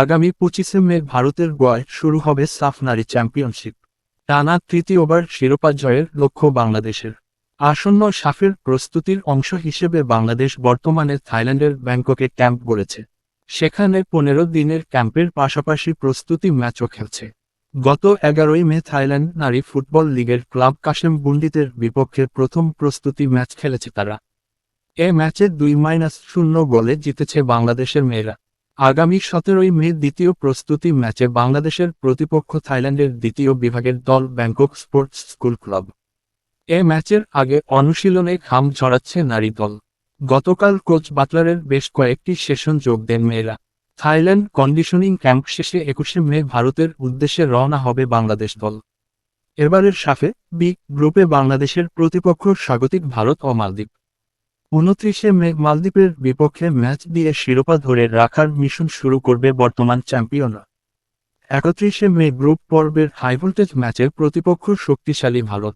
আগামী 25শে মে ভারতের গোয়ায় শুরু হবে সাফ নারী চ্যাম্পিয়নশিপ। টানা তৃতীয়বার শিরোপা জয়ের লক্ষ্য বাংলাদেশের। আসন্ন সাফের প্রস্তুতির অংশ হিসেবে বাংলাদেশ বর্তমানে থাইল্যান্ডের ব্যাংককে ক্যাম্প গড়েছে। সেখানে 15 দিনের ক্যাম্পের পাশাপাশি প্রস্তুতি ম্যাচও খেলছে। গত 11ই মে থাইল্যান্ড নারী ফুটবল লিগের ক্লাব কাশেম বুন্ডিতের বিপক্ষে প্রথম প্রস্তুতি ম্যাচ খেলেছে তারা। এ ম্যাচে 2-0 গোলে জিতেছে বাংলাদেশের মেয়েরা। আগামী 17ই মে দ্বিতীয় প্রস্তুতি ম্যাচে বাংলাদেশের প্রতিপক্ষ থাইল্যান্ডের দ্বিতীয় বিভাগের দল ব্যাংকক স্পোর্টস স্কুল ক্লাব। এ ম্যাচের আগে অনুশীলনে ঘাম ঝরাচ্ছে নারী দল। গতকাল কোচ বাটলারের বেশ কয়েকটি সেশন যোগ দেন মেয়েরা। থাইল্যান্ড কন্ডিশনিং ক্যাম্প শেষে 21শে মে ভারতের উদ্দেশ্যে রওনা হবে বাংলাদেশ দল। এবারের সাফে বি গ্রুপে বাংলাদেশের প্রতিপক্ষ স্বাগতিক ভারত ও মালদ্বীপ। 29শে মে মালদ্বীপের বিপক্ষে ম্যাচ দিয়ে শিরোপা ধরে রাখার মিশন শুরু করবে বর্তমান চ্যাম্পিয়নরা। 31শে মে গ্রুপ পর্বের হাইভোল্টেজ ম্যাচের প্রতিপক্ষ শক্তিশালী ভারত।